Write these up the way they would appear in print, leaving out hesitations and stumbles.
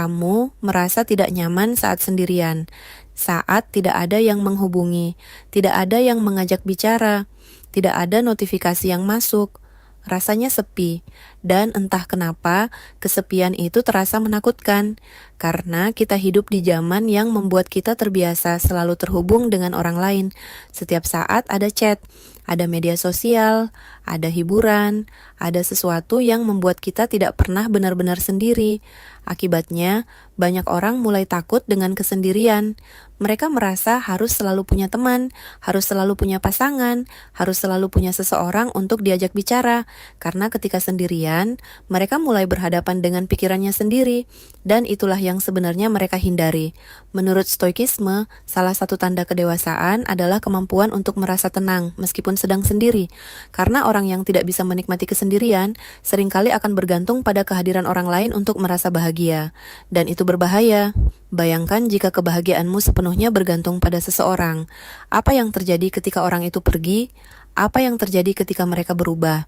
kamu merasa tidak nyaman saat sendirian, saat tidak ada yang menghubungi, tidak ada yang mengajak bicara, tidak ada notifikasi yang masuk. Rasanya sepi, dan entah kenapa kesepian itu terasa menakutkan, karena kita hidup di zaman yang membuat kita terbiasa selalu terhubung dengan orang lain. Setiap saat ada chat, ada media sosial, ada hiburan, ada sesuatu yang membuat kita tidak pernah benar-benar sendiri. Akibatnya, banyak orang mulai takut dengan kesendirian. Mereka merasa harus selalu punya teman, harus selalu punya pasangan, harus selalu punya seseorang untuk diajak bicara. Karena ketika sendirian, mereka mulai berhadapan dengan pikirannya sendiri, dan itulah yang sebenarnya mereka hindari. Menurut Stoikisme, salah satu tanda kedewasaan adalah kemampuan untuk merasa tenang meskipun sedang sendiri. Karena orang yang tidak bisa menikmati kesendirian, seringkali akan bergantung pada kehadiran orang lain untuk merasa bahagia. Dan itu berbahaya. Bayangkan jika kebahagiaanmu sepenuhnya bergantung pada seseorang. Apa yang terjadi ketika orang itu pergi? Apa yang terjadi ketika mereka berubah?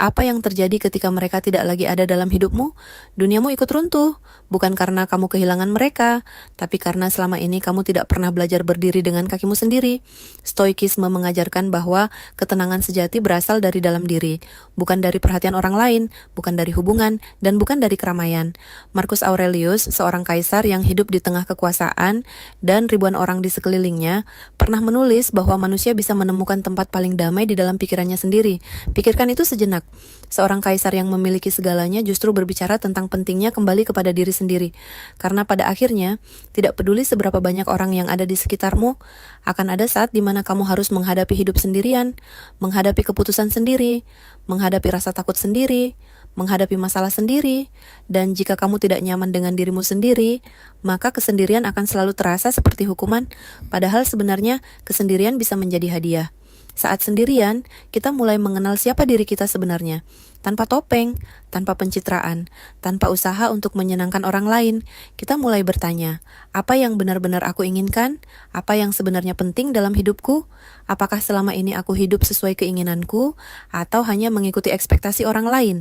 Apa yang terjadi ketika mereka tidak lagi ada dalam hidupmu? Duniamu ikut runtuh, bukan karena kamu kehilangan mereka, tapi karena selama ini kamu tidak pernah belajar berdiri dengan kakimu sendiri. Stoikisme mengajarkan bahwa ketenangan sejati berasal dari dalam diri, bukan dari perhatian orang lain, bukan dari hubungan, dan bukan dari keramaian. Marcus Aurelius, seorang kaisar yang hidup di tengah kekuasaan dan ribuan orang di sekelilingnya, pernah menulis bahwa manusia bisa menemukan tempat paling damai di dalam pikirannya sendiri. Pikirkan itu sejenak. Seorang kaisar yang memiliki segalanya justru berbicara tentang pentingnya kembali kepada diri sendiri. Karena pada akhirnya, tidak peduli seberapa banyak orang yang ada di sekitarmu, akan ada saat di mana kamu harus menghadapi hidup sendirian, menghadapi keputusan sendiri, menghadapi rasa takut sendiri, menghadapi masalah sendiri, dan jika kamu tidak nyaman dengan dirimu sendiri, maka kesendirian akan selalu terasa seperti hukuman, padahal sebenarnya kesendirian bisa menjadi hadiah. Saat sendirian, kita mulai mengenal siapa diri kita sebenarnya. Tanpa topeng, tanpa pencitraan, tanpa usaha untuk menyenangkan orang lain, kita mulai bertanya, apa yang benar-benar aku inginkan? Apa yang sebenarnya penting dalam hidupku? Apakah selama ini aku hidup sesuai keinginanku? Atau hanya mengikuti ekspektasi orang lain?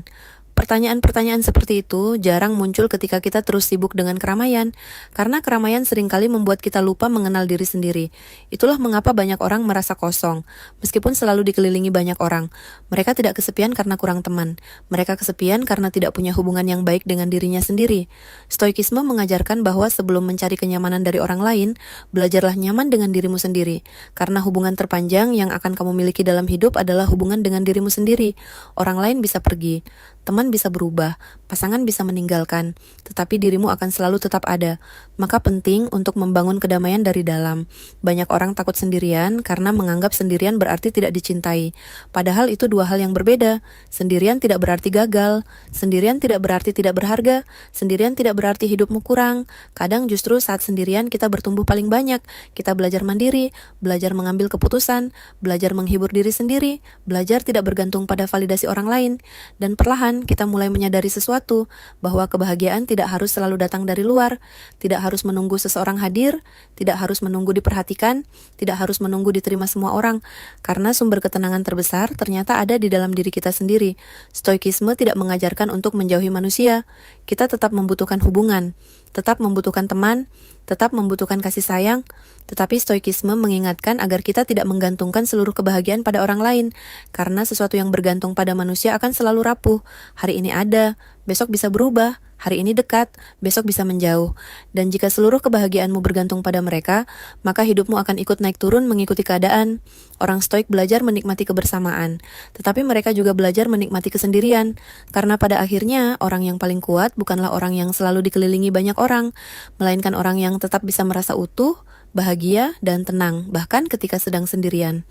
Pertanyaan-pertanyaan seperti itu jarang muncul ketika kita terus sibuk dengan keramaian, karena keramaian seringkali membuat kita lupa mengenal diri sendiri. Itulah mengapa banyak orang merasa kosong, meskipun selalu dikelilingi banyak orang. Mereka tidak kesepian karena kurang teman, mereka kesepian karena tidak punya hubungan yang baik dengan dirinya sendiri. Stoikisme mengajarkan bahwa sebelum mencari kenyamanan dari orang lain, belajarlah nyaman dengan dirimu sendiri, karena hubungan terpanjang yang akan kamu miliki dalam hidup adalah hubungan dengan dirimu sendiri. Orang lain bisa pergi, teman bisa berubah, pasangan bisa meninggalkan, tetapi dirimu akan selalu tetap ada. Maka penting untuk membangun kedamaian dari dalam. Banyak orang takut sendirian karena menganggap sendirian berarti tidak dicintai. Padahal itu dua hal yang berbeda. Sendirian tidak berarti gagal, sendirian tidak berarti tidak berharga, sendirian tidak berarti hidupmu kurang. Kadang justru saat sendirian kita bertumbuh paling banyak. Kita belajar mandiri, belajar mengambil keputusan, belajar menghibur diri sendiri, belajar tidak bergantung pada validasi orang lain, dan perlahan kita mulai menyadari sesuatu, bahwa kebahagiaan tidak harus selalu datang dari luar, tidak harus menunggu seseorang hadir, tidak harus menunggu diperhatikan, tidak harus menunggu diterima semua orang, karena sumber ketenangan terbesar ternyata ada di dalam diri kita sendiri. Stoikisme tidak mengajarkan untuk menjauhi manusia. Kita tetap membutuhkan hubungan, tetap membutuhkan teman, tetap membutuhkan kasih sayang, tetapi Stoikisme mengingatkan agar kita tidak menggantungkan seluruh kebahagiaan pada orang lain, karena sesuatu yang bergantung pada manusia akan selalu rapuh. Hari ini ada, besok bisa berubah, hari ini dekat, besok bisa menjauh. Dan jika seluruh kebahagiaanmu bergantung pada mereka, maka hidupmu akan ikut naik turun mengikuti keadaan. Orang Stoik belajar menikmati kebersamaan, tetapi mereka juga belajar menikmati kesendirian, karena pada akhirnya orang yang paling kuat bukanlah orang yang selalu dikelilingi banyak orang, melainkan orang yang tetap bisa merasa utuh, bahagia, dan tenang, bahkan ketika sedang sendirian.